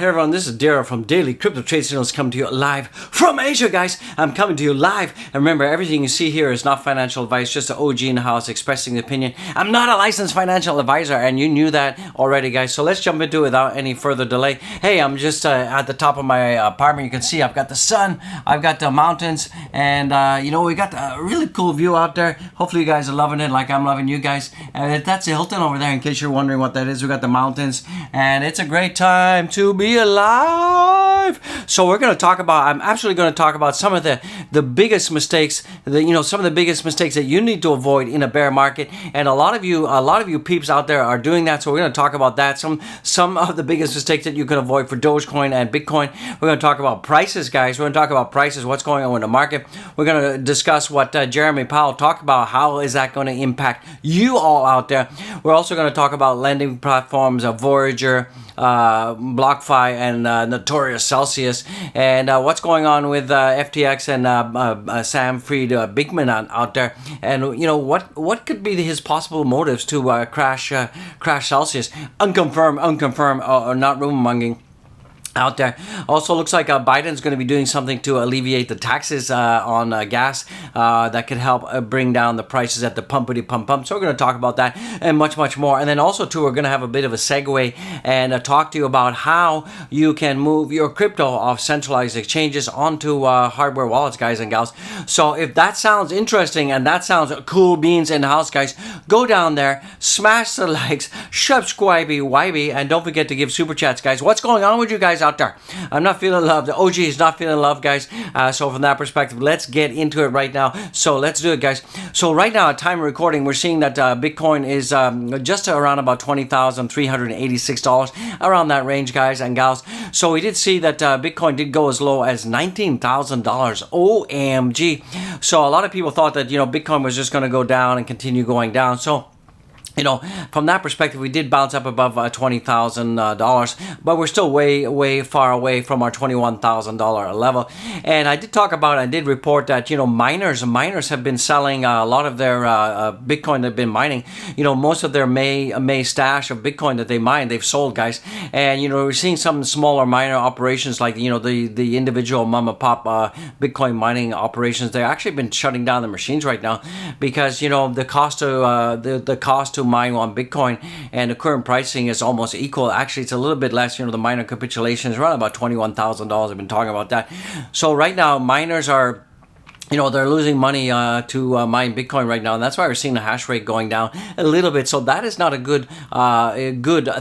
Hey everyone, this is Daryl from Daily Crypto Trade Signals coming to you live from Asia, guys. I'm coming to you live. And remember, everything you see here is not financial advice, just an OG in the house expressing the opinion. I'm not a licensed financial advisor, and you knew that already, guys. So let's jump into it without any further delay. Hey, I'm just at the top of my apartment. You can see I've got the sun, I've got the mountains, and we got a really cool view out there. Hopefully you guys are loving it like I'm loving you guys. And that's Hilton over there, in case you're wondering what that is. We got the mountains, and it's a great time to be alive. So we're going to talk about, I'm actually going to talk about some of the biggest mistakes, some of the biggest mistakes that you need to avoid in a bear market. And a lot of you peeps out there are doing that. So we're going to talk about that. Some of the biggest mistakes that you can avoid for Dogecoin and Bitcoin. We're going to talk about prices, guys. We're going to talk about prices, what's going on in the market. We're going to discuss what Jeremy Powell talked about. How is that going to impact you all out there? We're also going to talk about lending platforms, Voyager, BlockFi, and notorious Celsius, and what's going on with FTX and Sam Fried-Bickman out there, and what could be his possible motives to crash Celsius? Unconfirmed, or not rumor-mongering out there. Also looks like Biden's going to be doing something to alleviate the taxes on gas that could help bring down the prices at the pump. So we're going to talk about that and much more. And then also too, we're going to have a bit of a segue and talk to you about how you can move your crypto off centralized exchanges onto hardware wallets, guys and gals. So if that sounds interesting and that sounds cool beans in the house, guys, go down there, smash the likes, subscribe, and don't forget to give super chats, guys. What's going on with you guys out there? I'm not feeling love. The OG is not feeling love, guys. So from that perspective, let's get into it right now. So let's do it, guys. So right now, at time of recording, we're seeing that Bitcoin is just around about $20,386, around that range, guys and gals. So we did see that Bitcoin did go as low as $19,000. OMG. So a lot of people thought that Bitcoin was just going to go down and continue going down. So from that perspective, we did bounce up above $20,000, but we're still way far away from our $21,000 level. And I did report that miners have been selling a lot of their Bitcoin they've been mining. Most of their May stash of Bitcoin that they mined, they've sold, guys. And we're seeing some smaller miner operations like the individual mom and pop Bitcoin mining operations. They've actually been shutting down the machines right now because the cost to mine on Bitcoin and the current pricing is almost equal. Actually, it's a little bit less. The miner capitulation is around about $21,000. I've been talking about that. So right now, miners are they're losing money to mine Bitcoin right now, and that's why we're seeing the hash rate going down a little bit. So that is not a good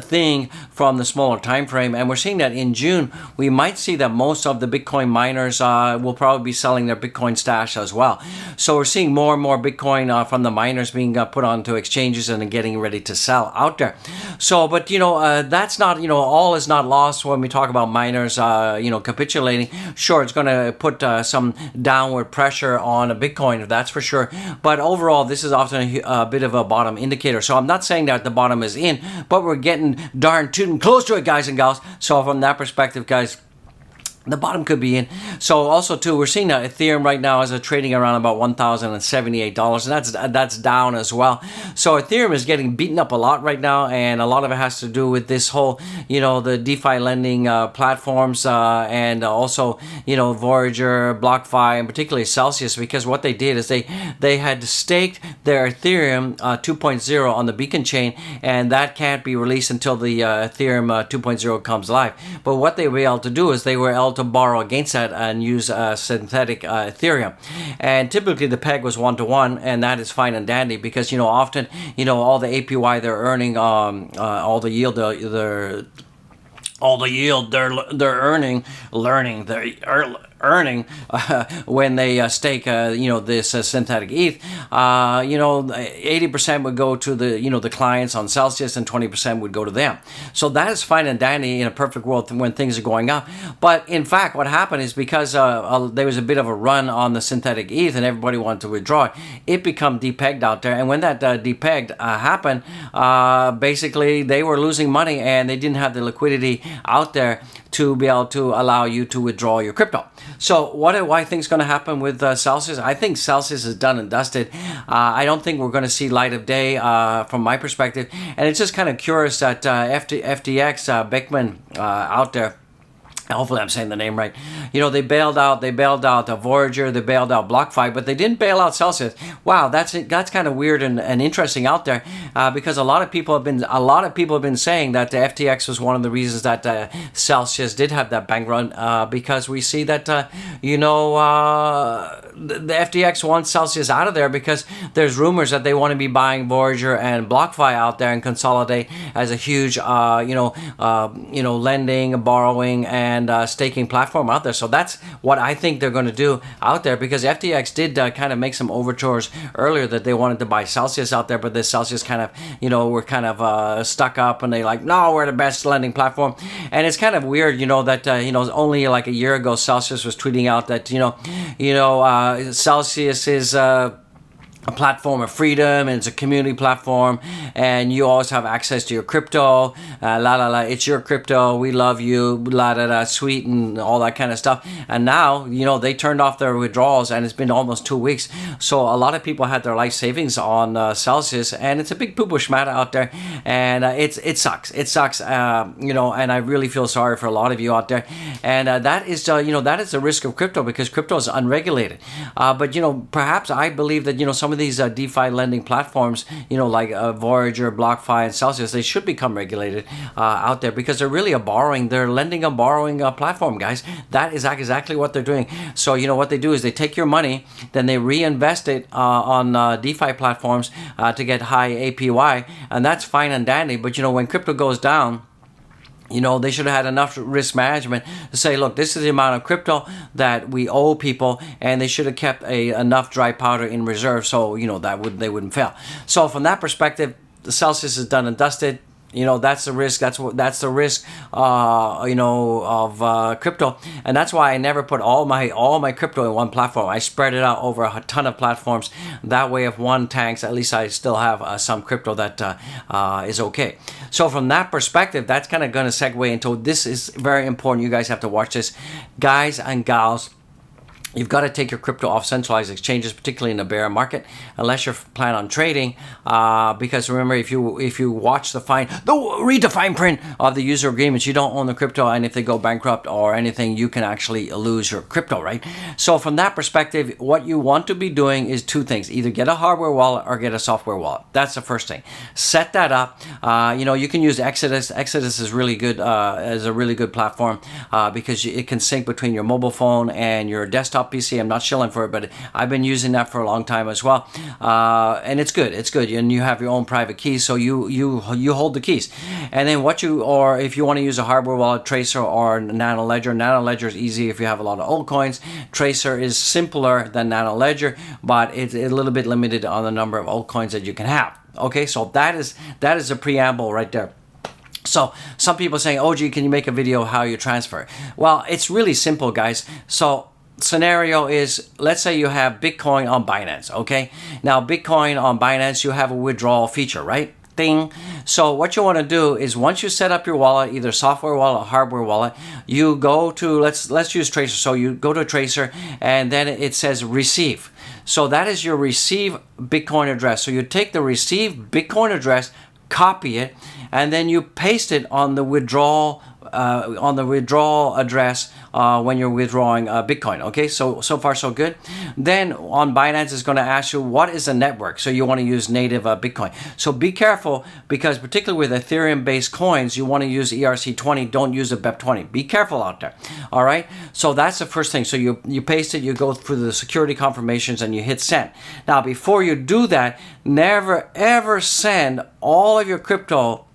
thing from the smaller time frame. And we're seeing that in June, we might see that most of the Bitcoin miners will probably be selling their Bitcoin stash as well. So we're seeing more and more Bitcoin from the miners being put onto exchanges and getting ready to sell out there. So, but that's not all is not lost when we talk about miners capitulating. Sure, it's going to put some downward pressure on a Bitcoin, that's for sure. But overall, this is often a bit of a bottom indicator. So I'm not saying that the bottom is in, but we're getting darn tootin' close to it, guys and gals. So from that perspective, guys, the bottom could be in. So also too, we're seeing that Ethereum right now is trading around about $1,078, and that's down as well. So Ethereum is getting beaten up a lot right now, and a lot of it has to do with this whole, the DeFi lending platforms, and also Voyager, BlockFi, and particularly Celsius, because what they did is they had staked their Ethereum 2.0 on the Beacon chain, and that can't be released until the Ethereum 2.0 comes live. But what they were able to do is they were able to borrow against that and use synthetic Ethereum, and typically the peg was 1-to-1, and that is fine and dandy because often all the APY they're earning, all the yield they're earning when they stake this synthetic ETH, 80% would go to the clients on Celsius and 20% would go to them. So that is fine and dandy in a perfect world when things are going up. But in fact, what happened is because there was a bit of a run on the synthetic ETH and everybody wanted to withdraw it become depegged out there. And when that depegged happened, basically they were losing money and they didn't have the liquidity out there to be able to allow you to withdraw your crypto. So what do I think is going to happen with Celsius? I think Celsius is done and dusted. I don't think we're going to see light of day from my perspective. And it's just kind of curious that FTX, Beckman out there, Hopefully I'm saying the name right. You know, they bailed out Voyager, they bailed out BlockFi, but they didn't bail out Celsius. Wow, that's kind of weird and interesting out there, because a lot of people have been saying that the FTX was one of the reasons that Celsius did have that bank run, because we see that the FTX wants Celsius out of there because there's rumors that they want to be buying Voyager and BlockFi out there and consolidate as a huge lending, borrowing, and staking platform out there. So that's what I think they're going to do out there, because FTX did kind of make some overtures earlier that they wanted to buy Celsius out there, but the Celsius kind of, were kind of stuck up, and they like, no, we're the best lending platform. And it's kind of weird, that only like a year ago Celsius was tweeting out that Celsius is a platform of freedom, and it's a community platform, and you always have access to your crypto, it's your crypto, we love you, sweet, and all that kind of stuff. And now, they turned off their withdrawals, and it's been almost 2 weeks. So a lot of people had their life savings on Celsius, and it's a big poo-poo schmata out there, and it sucks. It sucks, and I really feel sorry for a lot of you out there. And that is the risk of crypto, because crypto is unregulated. But perhaps I believe that some of these DeFi lending platforms, like Voyager, BlockFi, and Celsius, they should become regulated out there, because they're really they're lending and borrowing platform, guys. That is exactly what they're doing. So what they do is they take your money, then they reinvest it on DeFi platforms to get high APY, and that's fine and dandy. But when crypto goes down, they should have had enough risk management to say, look, this is the amount of crypto that we owe people, and they should have kept enough dry powder in reserve, so they wouldn't fail. So from that perspective, the Celsius is done and dusted. That's the risk. That's the risk, of crypto, and that's why I never put all my crypto in one platform. I spread it out over a ton of platforms. That way, if one tanks, at least I still have some crypto that is okay. So from that perspective, that's kind of going to segue into, this is very important. You guys have to watch this, guys and gals. You've got to take your crypto off centralized exchanges, particularly in the bear market, unless you're planning on trading. Because remember, if you watch read the fine print of the user agreements, you don't own the crypto, and if they go bankrupt or anything, you can actually lose your crypto, right? So from that perspective, what you want to be doing is two things: either get a hardware wallet or get a software wallet. That's the first thing. Set that up. You can use Exodus. Exodus is really good. Is a really good platform because it can sync between your mobile phone and your desktop PC. I'm not shilling for it, but I've been using that for a long time as well, and it's good. It's good, and you have your own private keys, so you hold the keys. And then if you want to use a hardware wallet, Tracer or Nano Ledger. Nano Ledger is easy if you have a lot of altcoins. Tracer is simpler than Nano Ledger, but it's a little bit limited on the number of altcoins that you can have. Okay, so that is a preamble right there. So some people saying, oh gee, can you make a video how you transfer? Well, it's really simple, guys. So scenario is, let's say you have Bitcoin on Binance, okay? Now, Bitcoin on Binance, you have a withdrawal feature, right? Ding. So what you want to do is, once you set up your wallet, either software wallet or hardware wallet, you go to, let's use Tracer. So you go to Tracer, and then it says receive. So that is your receive Bitcoin address. So you take the receive Bitcoin address, copy it, and then you paste it on the withdrawal address when you're withdrawing Bitcoin. Okay, so far so good. Then on Binance, it's going to ask you what is the network. So you want to use native Bitcoin. So be careful, because particularly with Ethereum-based coins, you want to use ERC20. Don't use a BEP20. Be careful out there. All right. So that's the first thing. So you paste it. You go through the security confirmations, and you hit send. Now, before you do that, never ever send all of your crypto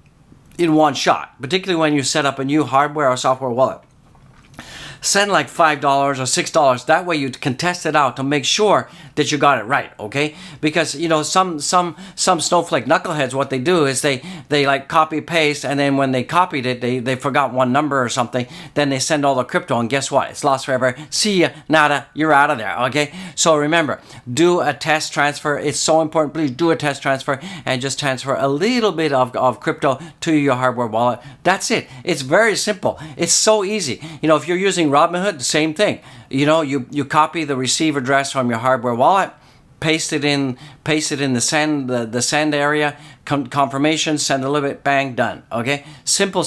in one shot, particularly when you set up a new hardware or software wallet. Send like $5 or $6. That way you can test it out to make sure that you got it right, okay? Because some snowflake knuckleheads, what they do is they like copy paste, and then when they copied it, they forgot one number or something. Then they send all the crypto, and guess what? It's lost forever. See ya, nada. You're out of there, okay? So remember, do a test transfer. It's so important. Please do a test transfer and just transfer a little bit of crypto to your hardware wallet. That's it. It's very simple. It's so easy. If you're using Robinhood, the same thing. You copy the receive address from your hardware wallet, paste it in the send area, confirmation, send a little bit, bang, done. Okay, simple.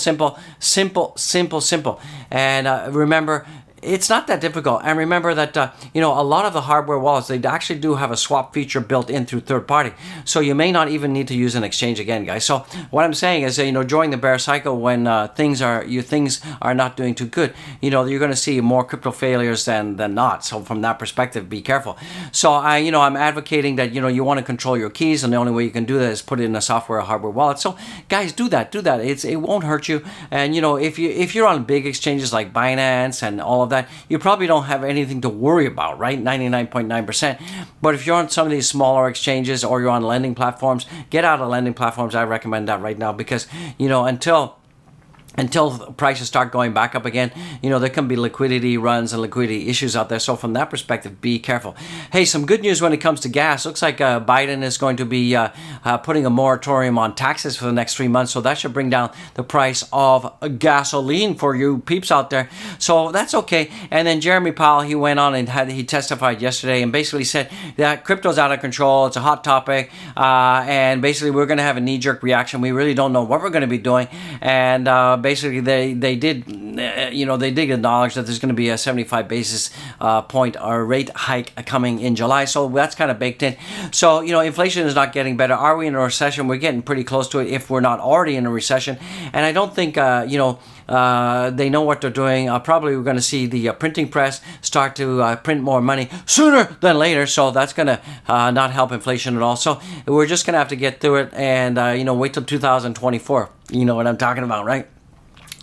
And remember, it's not that difficult. And remember that a lot of the hardware wallets, they actually do have a swap feature built in through third party, so you may not even need to use an exchange again, guys. So what I'm saying is, during the bear cycle, when things are not doing too good, you're going to see more crypto failures than not. So from that perspective, be careful. So I'm advocating that you want to control your keys, and the only way you can do that is put it in a software or hardware wallet. So guys, do that. It won't hurt you. And if you're on big exchanges like Binance and all of that, you probably don't have anything to worry about, right? 99.9%. But if you're on some of these smaller exchanges, or you're on lending platforms, get out of lending platforms. I recommend that right now, because until prices start going back up again, there can be liquidity runs and liquidity issues out there. So from that perspective, be careful. Hey, some good news when it comes to gas. Looks like Biden is going to be putting a moratorium on taxes for the next 3 months. So that should bring down the price of gasoline for you peeps out there. So that's okay. And then Jeremy Powell, he went on and he testified yesterday and basically said that crypto's out of control. It's a hot topic. And basically we're going to have a knee-jerk reaction. We really don't know what we're going to be doing. And basically they did acknowledge that there's going to be a 75 basis point rate hike coming in July. So that's kind of baked in. So inflation is not getting better. Are we in a recession? We're getting pretty close to it, if we're not already in a recession. And I don't think they know what they're doing. Probably we're going to see the printing press start to print more money sooner than later. So that's going to not help inflation at all. So we're just going to have to get through it and wait till 2024. You know what I'm talking about, right?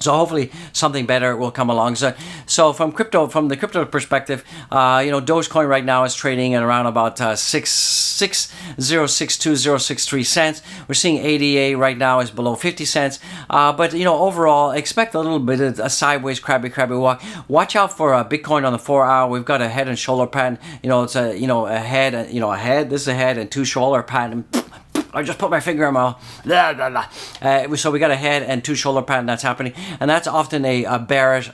So hopefully something better will come along. So from the crypto perspective, Dogecoin right now is trading at around about 0.606263 cents. We're seeing ADA right now is below 50 cents. But overall, expect a little bit of a sideways crabby walk. Watch out for Bitcoin on the 4-hour. We've got a head and shoulder pattern. It's a head. This is a head and two shoulder pattern. I just put my finger in my mouth. So we got a head and two shoulder pattern that's happening, and that's often a bearish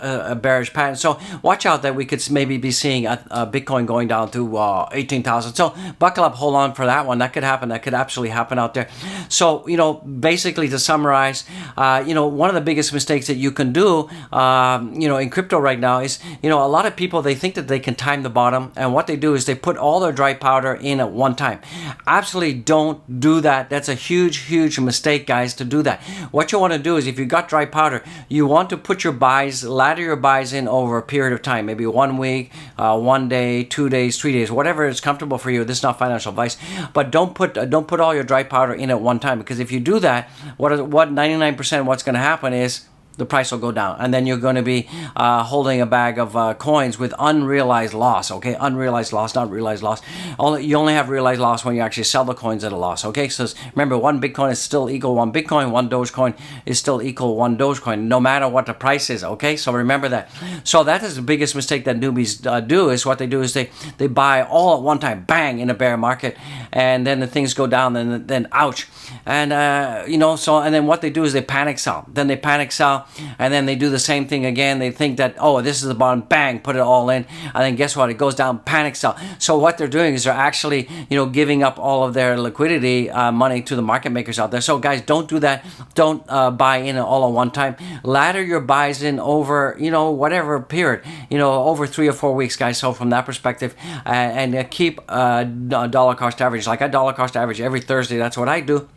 pattern. So watch out that we could maybe be seeing a Bitcoin going down to 18,000. So buckle up, hold on for that one. That could happen. That could absolutely happen out there. So basically to summarize, one of the biggest mistakes that you can do, in crypto right now is, a lot of people, they think that they can time the bottom, and what they do is they put all their dry powder in at one time. Absolutely don't do that. That's a huge mistake, guys, to do that. What you want to do is, if you got dry powder, you want to put your buys, ladder your buys in over a period of time, maybe 1 week, 1 day, 2 days, 3 days, whatever is comfortable for you. This is not financial advice, but don't put all your dry powder in at one time, because if you do that, what 99% what's going to happen is the price will go down, and then you're going to be holding a bag of coins with unrealized loss. Okay, unrealized loss, not realized loss. You only have realized loss when you actually sell the coins at a loss. Okay, so remember, 1 Bitcoin is still equal 1 Bitcoin. 1 Dogecoin is still equal 1 Dogecoin, no matter what the price is. Okay, so remember that. So that is the biggest mistake that newbies do. Is what they do is they buy all at one time, bang, in a bear market, and then the things go down, and then ouch, and and then what they do is they panic sell. Then they panic sell. And then they do the same thing again. They think that, this is the bottom, bang, put it all in, and then guess what? It goes down, panic sell. So what they're doing is they're actually, giving up all of their liquidity money to the market makers out there. So guys, don't do that. Don't buy in all at one time. Ladder your buys in over, whatever period, over 3 or 4 weeks, guys. So from that perspective, and keep dollar cost average. Like I dollar cost average every Thursday. That's what I do.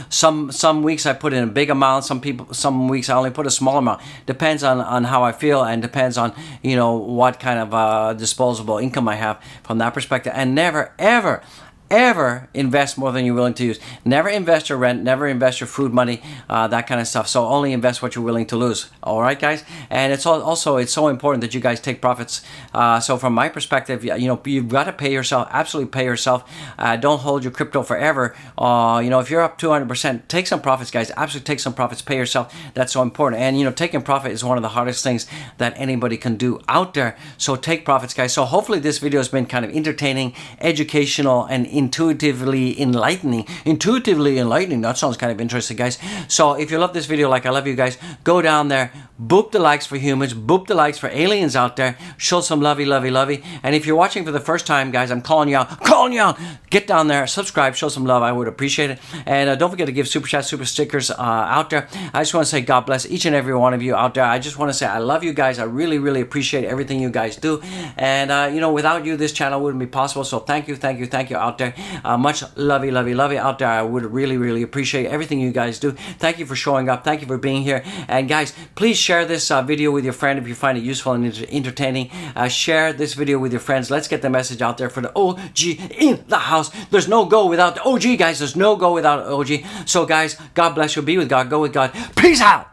Some weeks I put in a big amount. Some weeks I only put a small amount. Depends on how I feel, and depends on what kind of disposable income I have from that perspective. And never ever invest more than you're willing to use. Never invest your rent, never invest your food money, that kind of stuff. So only invest what you're willing to lose. All right, guys? And it's so important that you guys take profits. So from my perspective, you've got to pay yourself, absolutely pay yourself. Don't hold your crypto forever. If you're up 200%, take some profits, guys. Absolutely take some profits, pay yourself. That's so important. And, taking profit is one of the hardest things that anybody can do out there. So take profits, guys. So hopefully this video has been kind of entertaining, educational, and intuitively enlightening. Intuitively enlightening. That sounds kind of interesting, guys. So if you love this video like I love you guys, go down there, boop the likes for humans, boop the likes for aliens out there, show some lovey, lovey, lovey. And if you're watching for the first time, guys, I'm calling you out. Get down there, subscribe, show some love. I would appreciate it. And don't forget to give super chats, super stickers out there. I just want to say God bless each and every one of you out there. I just want to say I love you guys. I really, really appreciate everything you guys do. And you know, without you, this channel wouldn't be possible. So thank you out there. Much lovey, lovey, lovey out there. I would really, really appreciate everything you guys do. Thank you for showing up. Thank you for being here. And guys, please share this video with your friend if you find it useful and entertaining. Share this video with your friends. Let's get the message out there for the OG in the house. There's no go without the OG, guys. There's no go without OG. So guys, God bless you. Be with God. Go with God. Peace out.